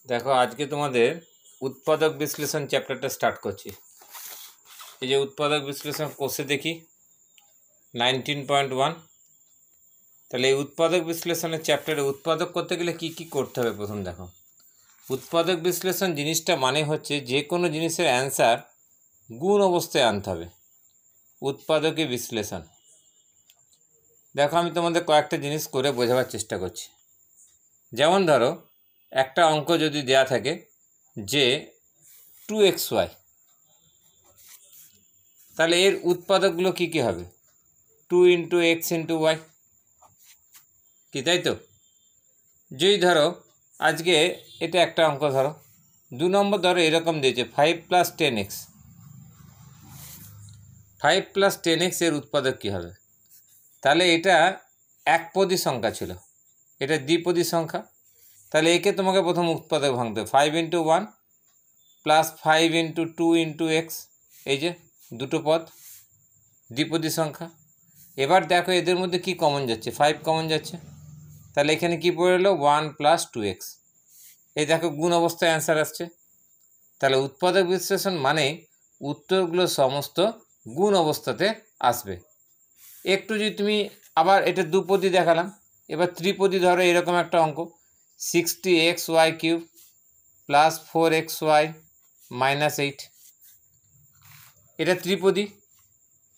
দেখো আজকে তোমাদের উৎপাদক বিশ্লেষণ চ্যাপ্টারটা স্টার্ট করছি। এই যে উৎপাদক বিশ্লেষণ কোর্সে দেখি 19.1। তাহলে এই উৎপাদক বিশ্লেষণের চ্যাপ্টারে উৎপাদক করতে গেলে কি কি করতে হবে প্রথম দেখো। উৎপাদক বিশ্লেষণ জিনিসটা মানে হচ্ছে যে কোনো জিনিসের অ্যান্সার গুণ অবস্থায় আনতে হবে। উৎপাদকে বিশ্লেষণ দেখো আমি তোমাদের কয়েকটা জিনিস করে বোঝাবার চেষ্টা করছি। যেমন ধরো একটা অঙ্ক যদি দেয়া থাকে যে 2xy, তাহলে এর উৎপাদকগুলো কি কি হবে? 2 × x × y, কি তাই তো? যদি ধরো আজকে এটা একটা অঙ্ক ধরো 2 নম্বর ধরো এরকম দিয়েছে 5 + 10x, 5 + 10x এর উৎপাদক কী হবে? তাহলে এটা একপদী সংখ্যা ছিল, এটা দ্বিপদী সংখ্যা। তাহলে একে তোমাকে প্রথম উৎপাদক ভাঙতে হবে 5 × 1 + 5 × 2 × x, এই যে দুটো পদ দ্বিপদী সংখ্যা। এবার দেখো এদের মধ্যে কি কমন যাচ্ছে, 5 কমন যাচ্ছে, তাহলে এখানে কি পড়ে এলো 1 + 2x। এই দেখো গুণ অবস্থায় অ্যান্সার আসছে। তাহলে উৎপাদক বিশ্লেষণ মানে উত্তরগুলো সমস্ত গুণ অবস্থাতে আসবে। একটু যদি তুমি আবার এটা দুপদী দেখালাম, এবার ত্রিপদী ধরো এরকম একটা অঙ্ক 60xy³ + 4xy - 8, এটা ত্রিপদী,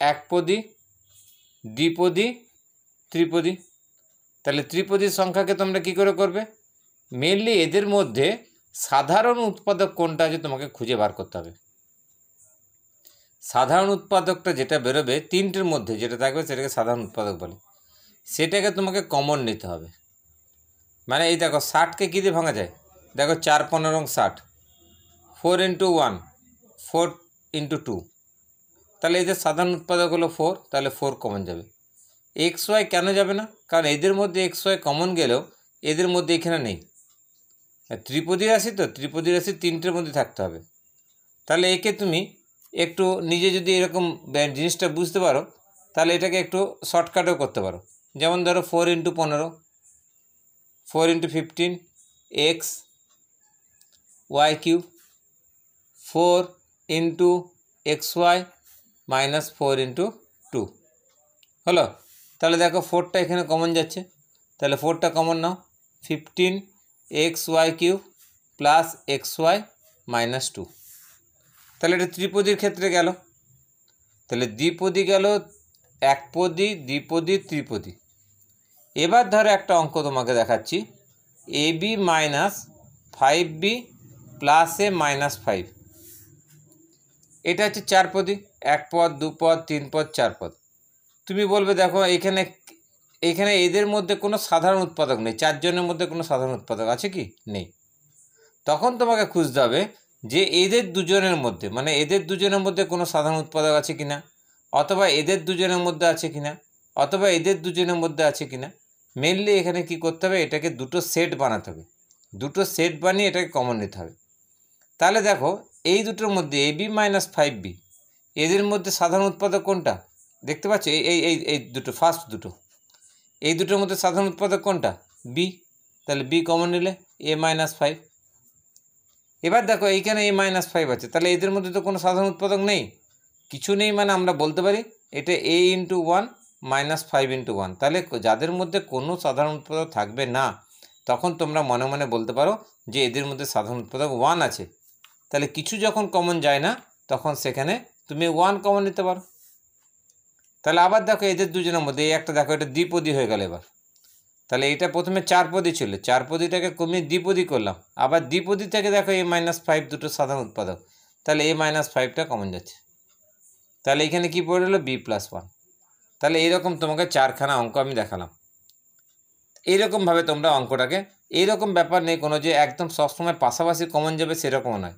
একপদী, দ্বিপদী, ত্রিপদী। তাহলে ত্রিপদী সংখ্যাকে তোমরা কি করে করবে? মেনলি এদের মধ্যে সাধারণ উৎপাদক কোনটা আছে তোমাকে খুঁজে বার করতে হবে। সাধারণ উৎপাদকটা যেটা বেরোবে তিনটের মধ্যে যেটা থাকবে সেটাকে সাধারণ উৎপাদক বলে, সেটাকে তোমাকে কমন নিতে হবে। মানে এই দেখো 60কে কী দিয়ে ভাঙা যায়? দেখো 4 × 15 = 60, 4 × 1 4 × 2, তাহলে এদের সাধারণ উৎপাদক হলো 4, তাহলে 4 কমন যাবে। xy কেন যাবে না? কারণ এদের মধ্যে xy কমন গেলেও এদের মধ্যে এখানে নেই, ত্রিপদী রাশি তো, ত্রিপদী রাশি তিনটের মধ্যে থাকতে হবে। তাহলে একে তুমি একটু নিজে যদি এরকম জিনিসটা বুঝতে পারো তাহলে এটাকে একটু শর্টকাটেও করতে পারো। যেমন ধরো 4 × 15, 4 × 15 x y³ 4 × xy - 4 × 2 হলো। তাহলে দেখো 4টা এখানে কমন যাচ্ছে, তাহলে 4টা কমন নাও, 15xy³ + xy - 2। তাহলে এটা ত্রিপদীর ক্ষেত্রে গেল। তাহলে দ্বিপদী গেল, একপদী, দ্বিপদী, ত্রিপদী। এবার ধরো একটা অঙ্ক তোমাকে দেখাচ্ছি ab - 5b + a - 5, এটা হচ্ছে চারপদী, এক পদ, দুপদ, তিন পদ, চার পদ। তুমি বলবে দেখো এখানে এদের মধ্যে কোনো সাধারণ উৎপাদক নেই, চারজনের মধ্যে কোনো সাধারণ উৎপাদক আছে কি? নেই। তখন তোমাকে খুঁজতে হবে যে এদের দুজনের মধ্যে, মানে এদের দুজনের মধ্যে কোনো সাধারণ উৎপাদক আছে কিনা, অথবা এদের দুজনের মধ্যে আছে কিনা, অথবা এদের দুজনের মধ্যে আছে কিনা। মেনলি এখানে কি করতে হবে, এটাকে দুটো সেট বানাতে হবে, দুটো সেট বানিয়ে এটাকে কমন নিতে হবে। তাহলে দেখো এই দুটোর মধ্যে ab - 5b, এদের মধ্যে সাধারণ উৎপাদক কোনটা দেখতে পাচ্ছ? এই এই এই দুটো, ফার্স্ট দুটো, এই দুটোর মধ্যে সাধারণ উৎপাদক কোনটা? b। তাহলে b কমন নিলে a - 5। এবার দেখো এইখানে a - 5 আছে, তাহলে এদের মধ্যে তো কোনো সাধারণ উৎপাদক নেই, কিছু নেই, মানে আমরা বলতে পারি এটা a × 1 - 5 × 1। তাহলে যাদের মধ্যে কোনো সাধারণ উৎপাদক থাকবে না তখন তোমরা মনে মনে বলতে পারো যে এদের মধ্যে সাধারণ উৎপাদক 1 আছে। তাহলে কিছু যখন কমন যায় না তখন সেখানে তুমি 1 কমন নিতে পারো। তাহলে আবার দেখো এদের দুজনের মধ্যে এই একটা দেখো এটা দ্বিপদী হয়ে গেল। এবার তাহলে এটা প্রথমে চারপদী ছিল, চারপদীটাকে কমিয়ে দ্বিপদী করলাম, আবার দ্বিপদী থেকে দেখো a - 5 দুটো সাধারণ উৎপাদক, তাহলে a - 5টা কমন যাচ্ছে। তাহলে এখানে কি পড়ে হলো b + 1। তাহলে এইরকম তোমাকে 4খানা অঙ্ক আমি দেখালাম। এইরকমভাবে তোমরা অঙ্কটাকে, এইরকম ব্যাপার নেই কোনো যে একদম সবসময় পাশাপাশি কমন যাবে সেরকমও নয়,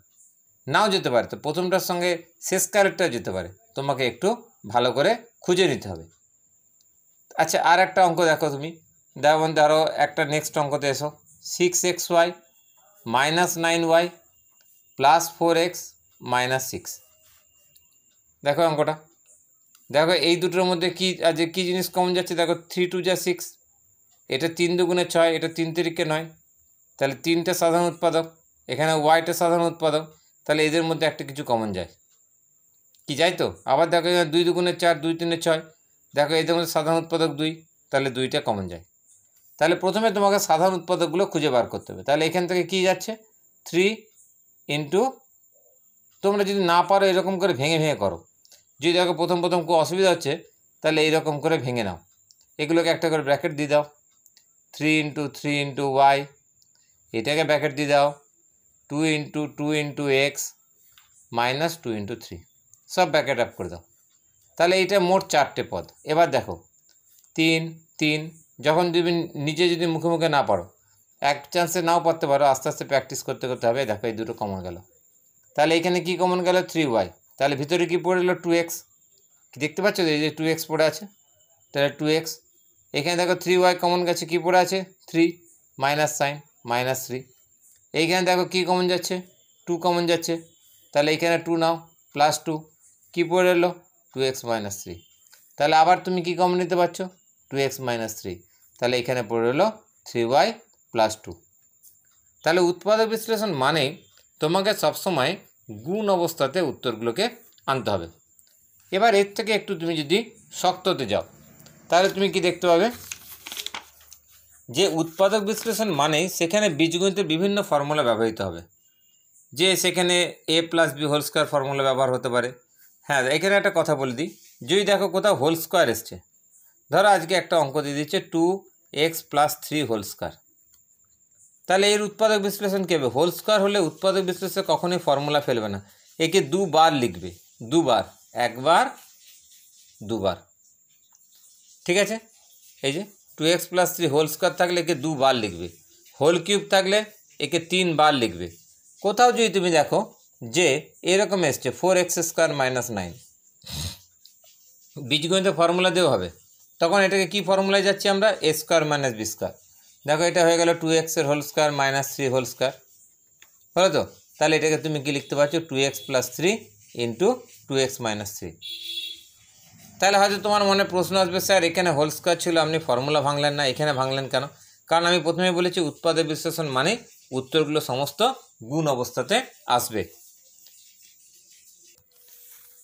নাও যেতে পারে, তো প্রথমটার সঙ্গে শেষ কারেক্টটা যেতে পারে, তোমাকে একটু ভালো করে খুঁজে নিতে হবে। আচ্ছা আর একটা অঙ্ক দেখো তুমি, যেমন ধরো একটা নেক্সট অঙ্কতে এসো 6xy - 9y + 4x - 6। দেখো অঙ্কটা, দেখো এই দুটোর মধ্যে কি আজ কী জিনিস কমন যাচ্ছে? দেখো 3 × 2 = 6, এটা 3 × 2 = 6, এটা 3 × 3 = 9, তাহলে 3টে সাধারণ উৎপাদক। এখানে ওয়াইটা সাধারণ উৎপাদক, তাহলে এদের মধ্যে একটা কিছু কমন যায়, কি যায় তো? আবার দেখো 2 দুগুণে 4, 2 3 6, দেখো এদের মধ্যে সাধারণ উৎপাদক 2, তাহলে 2টা কমন যায়। তাহলে প্রথমে তোমাকে সাধারণ উৎপাদকগুলো খুঁজে বার করতে হবে। তাহলে এখান থেকে কি যাচ্ছে 3 ইন্টু, তোমরা যদি না পারো এরকম করে ভেঙে ভেঙে করো, যদি দেখো প্রথম খুব অসুবিধা হচ্ছে তাহলে এইরকম করে ভেঙে নাও, এগুলোকে একটা করে ব্র্যাকেট দিয়ে দাও, 3 ইন্টু 3 ইন্টু ওয়াই, এটাকে ব্র্যাকেট দিয়ে দাও 2 into 2 into x minus 2 into 3, সব ব্র্যাকেট আপ করে দাও। তাহলে এইটা মোট 4টে পদ। এবার দেখো 3 3, যখন তুমি নিজে যদি মুখে মুখে না পারো, এক চান্সে নাও পারতে পারো, আস্তে আস্তে প্র্যাকটিস করতে করতে হবে। দেখো এই দুটো কমন গেল, তাহলে এখানে কি কমন গেল 3y, তাহলে ভিতরে কি পড়ে এলো 2x, কি দেখতে পাচ্ছ এই যে 2x পড়ে আছে, তাহলে 2x, এখানে দেখো 3y কমন গেছে, কি পড়ে আছে 3, মাইনাস সাইন মাইনাস 3, এইখানে দেখো কি কমন যাচ্ছে 2 কমন যাচ্ছে, তাহলে এখানে 2 নাও প্লাস 2, কী পড়ে এলো 2x মাইনাস 3, তাহলে আবার তুমি কি কমন নিতে পারছো 2x মাইনাস 3, তাহলে এখানে পড়ে এলো 3y প্লাস 2। তাহলে উৎপাদক বিশ্লেষণ মানে তোমাকে সবসময় গুণ অবস্থাতে উত্তরগুলোকে আনতে হবে। এবার এর থেকে একটু তুমি যদি শক্ততে যাও, তাহলে তুমি কি দেখতে পাবে যে উৎপাদক বিশ্লেষণ মানেই সেখানে বীজগণিতের বিভিন্ন ফর্মুলা ব্যবহৃত হবে, যে সেখানে a plus B whole square formula ব্যবহার হতে পারে। হ্যাঁ, এখানে একটা কথা বলে দিই, যদি দেখো কোথাও হোল স্কোয়ার এসছে, ধরো আজকে একটা অঙ্ক দিয়ে দিচ্ছে 2x প্লাস 3 হোল স্কোয়ার, তাহলে এর উৎপাদক বিশ্লেষণ কী হবে? হোল স্কোয়ার হলে উৎপাদক বিশ্লেষণ কখনোই ফর্মুলা ফেলবে না, একে দুবার লিখবে, দুবার, একবার দুবার, ঠিক আছে? এই যে 2x প্লাস 3 হোল স্কোয়ার থাকলে একে দুবার লিখবে, হোল কিউব থাকলে একে 3 বার লিখবে। কোথাও যদি তুমি দেখো যে এরকম এসছে 4x স্কোয়ার মাইনাস 9, বীজগণিতের ফর্মুলা দেওয়া হবে, তখন এটাকে কি ফর্মুলায় যাচ্ছি আমরা, a square minus B square. দেখো এটা হয়ে গেল 2x এর whole square minus 3 whole square, হলো তো? তাহলে এটাকে তুমি কি লিখতে পারছো 2x plus 3 into 2x minus 3। তাহলে হয়তো তোমার মনে প্রশ্ন আসবে, স্যার এখানে হোল স্কোয়ার ছিল, আপনি ফর্মুলা ভাঙলেন না, এখানে ভাঙলেন কেন? কারণ আমি প্রথমে বলেছি উৎপাদক বিশ্লেষণ মানে উত্তরগুলো সমস্ত গুণ অবস্থাতে আসবে।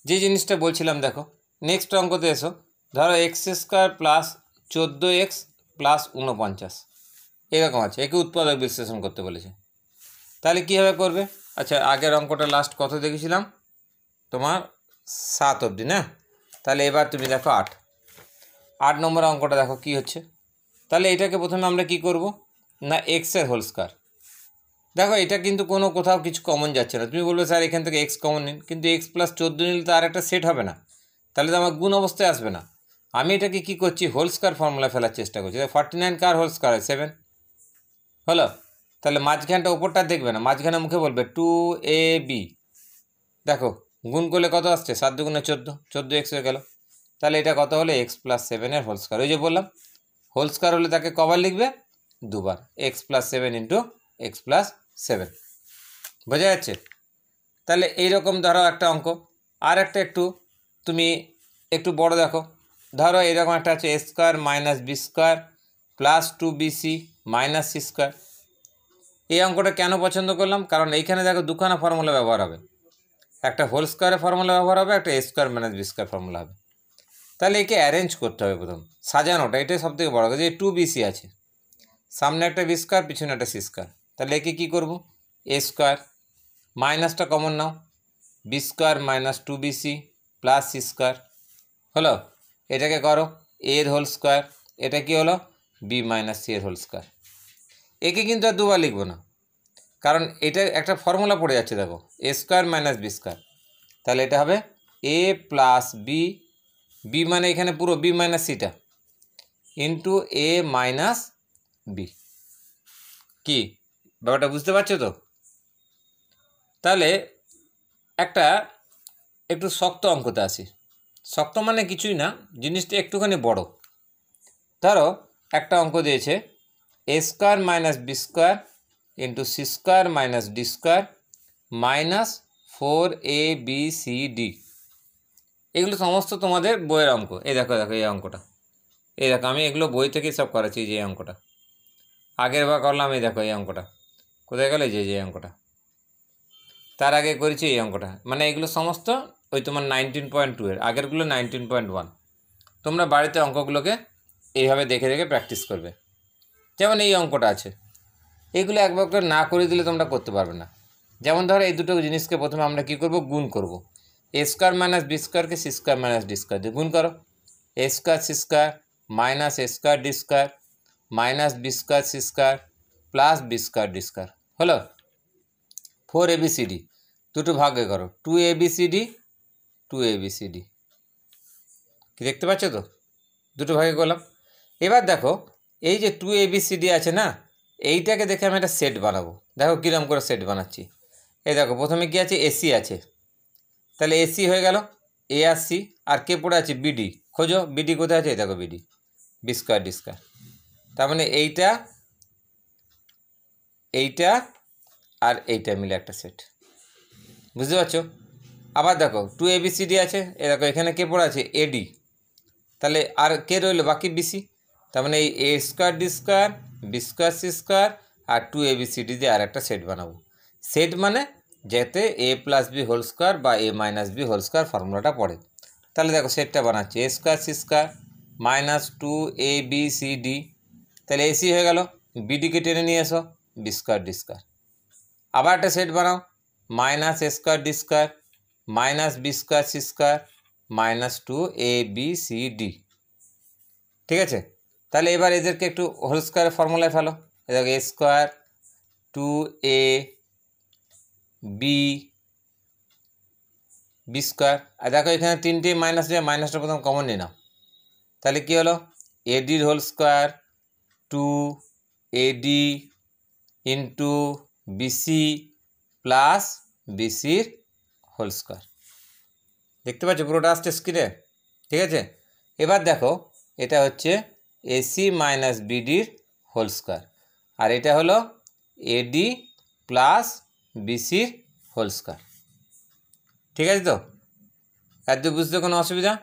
যে জিনিসটা বলছিলাম দেখো, নেক্সট অঙ্কতে এসো, ধরো x square plus 14x plus 49 এরকম আছে, একে উৎপাদক বিশ্লেষণ করতে বলেছে। তাহলে কীভাবে করবে? আচ্ছা, আগের অঙ্কটা লাস্ট কত দেখেছিলাম তোমার 7 অবধি না? তাহলে এবার তুমি দেখো 8 নম্বর অঙ্কটা দেখো কি হচ্ছে। তাহলে এটাকে প্রথমে আমরা কি করব না, এক্সের হোল স্কোয়ার। দেখো এটা কিন্তু কোথাও কিছু কমন যাচ্ছে না, তুমি বলবে স্যার এখান থেকে এক্স কমন নিন, কিন্তু এক্স প্লাস 14 নিলে তো আর একটা সেট হবে না, তাহলে তো আমার গুণ অবস্থায় আসবে না। আমি এটাকে কি করছি, হোল স্কোয়ার ফর্মুলা ফেলার চেষ্টা করছি। 49 কার হোল স্কোয়ার হয় 7, হলো? তাহলে মাঝখানটা ওপরটা দেখবে না, মাঝখানে মুখে বলবে 2ab, দেখো গুণ করলে কত আসছে 7 দুগুণে 14, 14x হয়ে গেল। তাহলে এটা কত হলো এক্স প্লাস 7 হোল স্কোয়ার। ওই যে বললাম হোল স্কোয়ার হলে তাকে কবার লিখবে, দুবার, x plus 7 into x plus 7, বোঝা যাচ্ছে? তাহলে এইরকম ধরো একটা অঙ্ক, আর একটা তুমি একটু বড় দেখো, ধরো এরকম একটা আছে A square minus B square plus 2bc minus C square. এই অঙ্কটা কেন পছন্দ করলাম, কারণ এইখানে দেখো দুখানা ফর্মুলা ব্যবহার হবে, একটা হোল স্কোয়ারের ফর্মুলা ব্যবহার হবে, একটা A square minus B square formula হবে। তাহলে একে অ্যারেঞ্জ করতে হবে, প্রথম সাজানোটা, এটাই সবথেকে বড় কথা। যে 2bc আছে, সামনে একটা বি স্কোয়ার, পিছনে একটা সি স্কোয়ার, তাহলে একে কী করবো, এ স্কোয়ার, মাইনাসটা কমন নাও, B square minus 2bc plus C square, হলো? এটাকে করো এর হোল স্কোয়ার, এটা কি হলো বি মাইনাস সি এর হোল স্কোয়ার। একে কিন্তু আর দুবার লিখবো না, কারণ এটা একটা ফর্মুলা পড়ে যাচ্ছে, দেখো এ স্কোয়ার মাইনাস বি স্কোয়ার, তাহলে এটা হবে এ প্লাস বি, বি মানে এখানে পুরো বি মাইনাস সিটা, ইন্টু এ মাইনাস বি। কি ব্যাপারটা বুঝতে পারছো তো? তাহলে একটু শক্ত অঙ্কতে আসি। শক্ত মানে কিছুই না, জিনিসটা একটুখানি বড়। ধরো একটা অঙ্ক দিয়েছে A square minus B square into C square minus D square minus 4abcd। এগুলো সমস্ত তোমাদের বইয়ের অঙ্ক। এই দেখো এই অঙ্কটা, এই দেখো আমি এগুলো বই থেকেই সব করেছি। যে অঙ্কটা আগের বার করলাম, এই দেখো এই অঙ্কটা কোথায় গেল, যে অঙ্কটা, তার আগে করেছি এই অঙ্কটা, মানে এগুলো সমস্ত ওই তোমার 19.2 এর, আগেরগুলো 19.1। তোমরা বাড়িতে অঙ্কগুলোকে এইভাবে দেখে দেখে প্র্যাকটিস করবে। যেমন এই অঙ্কটা আছে, এইগুলো একবার করে না করে দিলে তোমরা করতে পারবে না। যেমন ধরো এই দুটো জিনিসকে প্রথমে আমরা কী করব, গুণ করব। এ স্কোয়ার মাইনাস বি স্কোয়ারকে C square minus D square দিয়ে গুণ করো। A square C square minus A square D square minus B square C square plus B square D square হলো। 4ABCD দুটো ভাগে করো, 2ABCD 2ABCD, কি দেখতে পাচ্ছ তো, দুটো ভাগে করলাম। এবার দেখো এই যে 2ABCD আছে না, এইটাকে দেখে আমি একটা সেট বানাবো। দেখো কীরকম করে সেট বানাচ্ছি। এই দেখো প্রথমে কী আছে, এসি আছে, তাহলে এসি হয়ে গেল, এ আর সি, আর কে পড়ে আছে, বিডি। খোঁজো বিডি কোথায় আছে, এই দেখো BD, B square D square. তার মানে এইটা এইটা আর এইটা মিলে একটা সেট, বুঝতে পারছো। আবার দেখো 2ABCD আছে, এ দেখো এখানে কে পড়ে আছে, এডি, তাহলে আর কে রইলো বাকি, বিসি। তার মানে এই A square D square B square C square আর 2ABCD দিয়ে আর একটা সেট বানাবো। সেট মানে যাতে A plus B whole square বা A minus B whole square ফর্মুলাটা পড়ে। তাহলে দেখো সেটটা বানাচ্ছি, A square C square minus 2ABCD, তাহলে এসি হয়ে গেল, বিডিকে টেনে নিয়ে এসো, বি স্কোয়ার ডি স্কোয়ার। আবার একটা সেট বানাও, minus A square D square minus B square C square minus 2ABCD, ঠিক আছে। তাহলে এবার এদেরকে একটু হোল স্কোয়ারের ফর্মুলায় ফেলো। এ দেখো এ স্কোয়ার 2AB বি স্কোয়ার, আর দেখো এখানে তিনটে মাইনাস দিয়ে মাইনাসটা প্রথম কমন নিয়ে নাও, তাহলে কী হলো, এডির whole square 2AD into BC plus বিসির হোল স্কোয়ার। দেখতে পাচ্ছ পুরোটা আসছে স্ক্রিনে, ঠিক আছে। এবার দেখো এটা হচ্ছে এসি মাইনাস বিডির হোল স্কোয়ার, আর এটা হলো এডি প্লাস বিসির হোল স্কোয়ার, ঠিক আছে তো, এত বুঝতে কোনো অসুবিধা।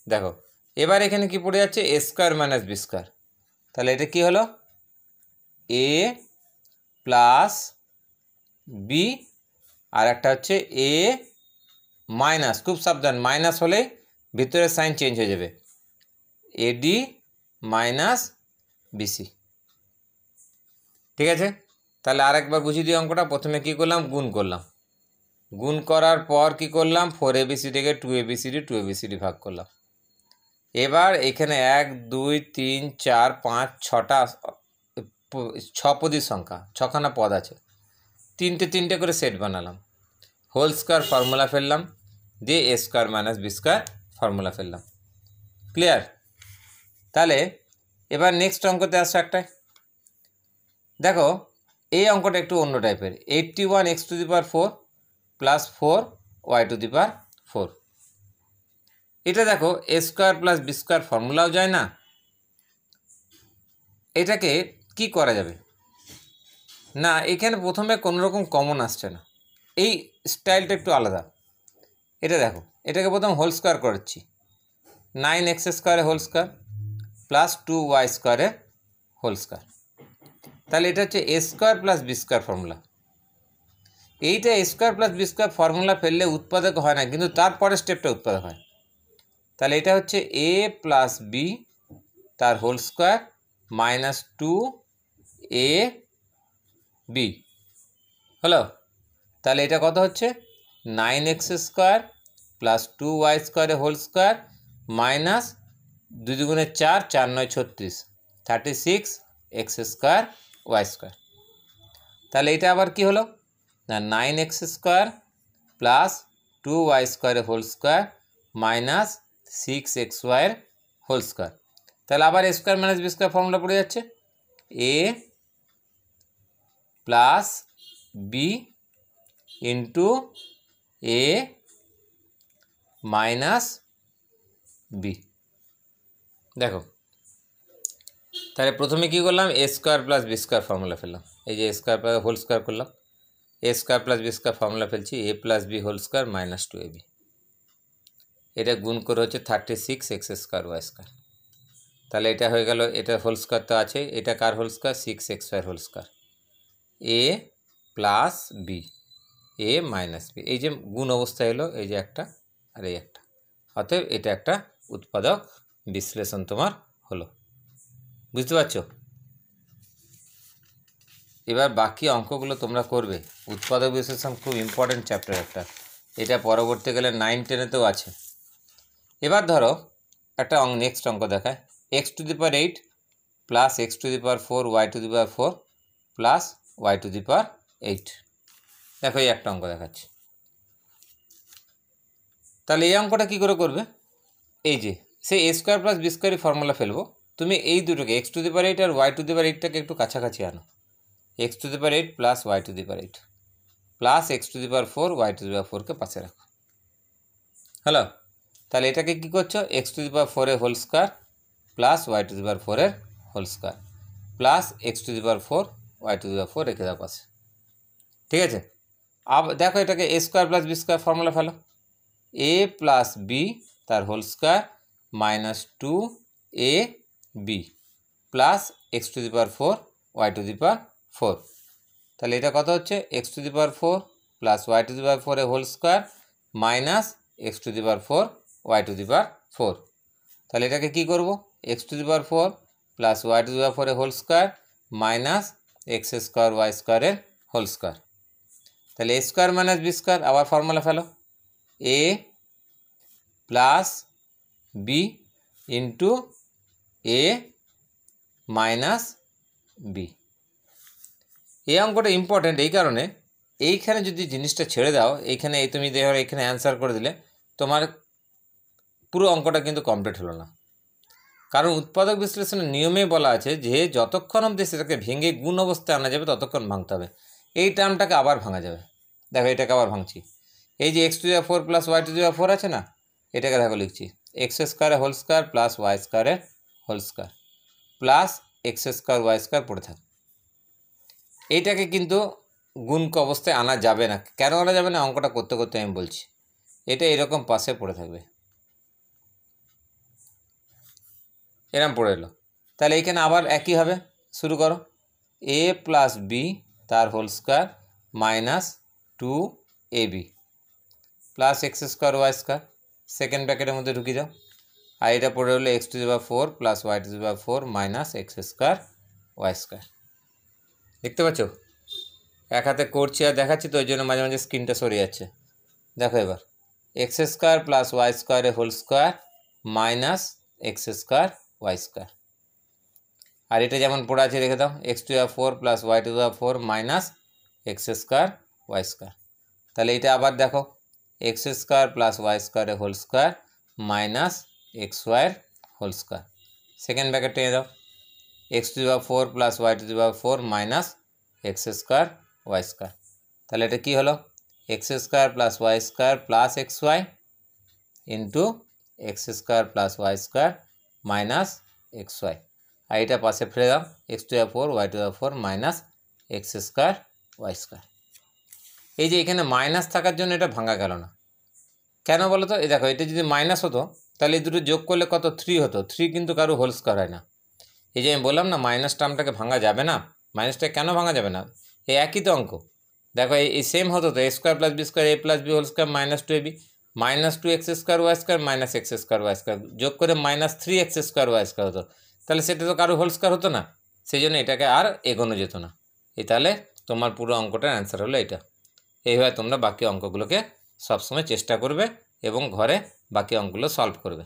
দেখো এবার এখানে কি পড়ে যাচ্ছে, এ স্কোয়ার মাইনাস বি স্কোয়ার, তাহলে এটা কি হলো, এ প্লাস বি, আর একটা হচ্ছে এ মাইনাস, খুব সাবধান, মাইনাস হলে ভিতরের সাইন চেঞ্জ হয়ে যাবে, এডি মাইনাস বিসি, ঠিক আছে। তাহলে আরেকবার বুঝিয়ে দিই অঙ্কটা। প্রথমে কি করলাম, গুণ করলাম, গুণ করার পর কি করলাম, 4ABCDকে 2ABCD ভাগ করলাম। এবার এখানে 1 2 3 4 5 6টা 6 পদের সংখ্যা, 6খানা পদ আছে, তিনটে তিনটে করে সেট বানালাম, হোল স্কোয়ার ফর্মুলা ফেললাম, দিয়ে A square minus B square formula ফেললাম। ক্লিয়ার? তাহলে এবার নেক্সট অঙ্কতে আসছে একটাই। দেখো এই অঙ্কটা একটু অন্য টাইপের, 81x⁴ প্লাস 4y⁴। এটা দেখো এ স্কোয়ার প্লাস বি স্কোয়ার ফর্মুলাও যায় না, এটাকে কি করা যাবে না, এখানে প্রথমে কোনো রকম কমন আসছে না, এই স্টাইলটা একটু আলাদা। এটা দেখো এটাকে প্রথম হোল স্কোয়ার করেছি, 9x² whole square plus 2y² whole square, তাহলে এটা হচ্ছে A square plus B square formula. এইটা A square plus B square formula ফেললে উৎপাদক হয় না, কিন্তু তারপরের স্টেপটা উৎপাদক হয়। তাহলে এটা হচ্ছে এ প্লাস বি তার হোল স্কোয়ার মাইনাস 2ab হলো। তাহলে এটা কত হচ্ছে, 9x² plus 2y² whole square minus 2 দুগুণে 4, 4 9 36, 36x² y²। তাহলে এটা আবার কি হলো না, 9x² plus 2y² whole square minus 6xy whole square. তাহলে আবার A square minus B square formula পড়ে যাচ্ছে, A plus B into A minus B. দেখো তাহলে প্রথমে কী করলাম, A square plus B square formula ফেললাম, এই যে A square plus whole square করলাম, A square plus B square formula ফেলছি, A plus B whole square minus 2ab, এটা গুণ করে হচ্ছে 36x² y²। তাহলে এটা হয়ে গেল, এটা হোল স্কোয়ার তো আছে, এটা কার whole square, 6xy whole square, A plus B A minus B, এই যে গুণ অবস্থায় এলো, এই যে একটা আর এই একটা, অতএব এটা একটা উৎপাদক বিশ্লেষণ তোমার হলো। বুঝতে পারছো? এবার বাকি অঙ্কগুলো তোমরা করবে। উৎপাদক বিশ্লেষণ খুব ইম্পর্টেন্ট চ্যাপ্টার একটা, এটা পরবর্তীকালে 9-10-তেও আছে। এবার ধরো একটা নেক্সট অঙ্ক দেখায়, x to the power 8 plus x to the power 4 y to the power 4 plus y to the power 8। দেখো এই একটা অঙ্ক দেখাচ্ছি। তাহলে এই অঙ্কটা কী করে করবে? এই যে সেই এ স্কোয়ার প্লাস বি স্কোয়ারই ফর্মুলা ফেলবো। তুমি এই দুটোকে এক্স টু দি পাওয়ার 8 আর ওয়াই টু দি পাওয়ার 8টাকে একটু কাছাকাছি আনো। X to the power 8 plus y to the power 8 plus x to the power 4 y to the power 4কে পাশে রাখো। হ্যালো, তাহলে এটাকে কী করছো? এক্স টু দি পাওয়ার 4 এর whole square plus y to the power 4 এর whole square plus x to the power 4 y to the power 4 রেখে দাও পাশে। ঠিক আছে, আবার দেখো এটাকে A square plus B square formula ফেলো। এ প্লাস বি তার whole square minus 2 A B plus x to the power 4 y to the power 4। তাহলে এটা কত হচ্ছে? X to the power 4 plus y to the power 4 এর whole square minus x to the power 4 y to the power 4। তাহলে এটাকে কী করবো? X to the power 4 plus y to the power 4 এর whole square minus x square y স্কোয়ারের whole square. তাহলে A square minus B square, আবার formula ফেলো। A plus B into A minus B. এই অঙ্কটা ইম্পর্ট্যান্ট এই কারণে, এইখানে যদি জিনিসটা ছেড়ে দাও, এইখানে এই তুমি দেখো এখানে অ্যান্সার করে দিলে তোমার পুরো অঙ্কটা কিন্তু কমপ্লিট হলো না। কারণ উৎপাদক বিশ্লেষণের নিয়মে বলা আছে যে যতক্ষণ অবধি সেটাকে ভেঙে গুণ অবস্থায় আনা যাবে ততক্ষণ ভাঙতে হবে। এই টার্মটাকে আবার ভাঙা যাবে। দেখো এটাকে আবার ভাঙছি। এই যে x to the power 4 plus y to the power 4 আছে না, এটাকে দেখো লিখছি এক্স স্কোয়ারের হোল স্কোয়ার প্লাস ওয়াই স্কোয়ারের whole square plus x square y square পড়ে থাকে। এইটাকে কিন্তু গুণক অবস্থায় আনা যাবে না। কেন আনা যাবে না? অঙ্কটা করতে করতে আমি বলছি। এটা এরকম পাশে পড়ে থাকবে, এরকম পড়ে এলো। তাহলে এইখানে আবার একই হবে, শুরু করো। এ প্লাস বি তার whole square minus 2ab plus x square y square, second ব্র্যাকেটের মধ্যে ঢুকিয়ে দাও। আর এটা পড়ে হলো x to the power 4 plus y to the power 4 minus x square y square. দেখতে পাচ্ছ? এক হাতে করছি আর দেখাচ্ছি তো, ওই জন্য মাঝে মাঝে স্ক্রিনটা সরে যাচ্ছে। দেখো এবার এক্স স্কোয়ার প্লাস ওয়াই স্কোয়ারের whole square minus x square y square. আর এটা যেমন পড়ে আছে রেখে দাও, x to the power 4 plus y to the power 4 minus x square y square. তাহলে এটা আবার দেখো এক্স স্কোয়ার প্লাস ওয়াই স্কোয়ারের হোল স্কোয়ার মাইনাস এক্স ওয়াইয়ের হোল স্কোয়ার, সেকেন্ড ব্র্যাকেট টেনে দাও। X to the power 4 plus y to the power 4 minus x square y square. তাহলে এটা কী হলো? X square plus y square plus x y into x square plus y square minus x y. আর এটা পাশে ফেলে দাও, x to the power 4 y to the power 4 minus x square y square. এই যে এখানে মাইনাস থাকার জন্য এটা ভাঙা গেল না। কেন বলো তো? এই দেখো এটা যদি মাইনাস হতো তাহলে এই দুটো যোগ করলে কত? 3 হতো। 3 কিন্তু কারো হোল স্কোয়ার হয় না। এই যে আমি বললাম না মাইনাস টার্মটাকে ভাঙা যাবে না, মাইনাসটা কেন ভাঙা যাবে না? এই একই তো অঙ্ক। দেখো এই সেম হতো তো, A square plus B square A plus B whole square minus 2ab minus 2 x square y square minus x square y square যোগ করে minus 3 x square y square হতো। তাহলে সেটা তো কারো হোল স্কোয়ার হতো না, সেই জন্য এটাকে আর এগোনো যেত না। এই তাহলে তোমার পুরো অঙ্কটার অ্যান্সার হলো এটা। এইভাবে তোমরা বাকি অঙ্কগুলোকে সবসময় চেষ্টা করবে এবং ঘরে বাকি অঙ্কগুলো সলভ করবে।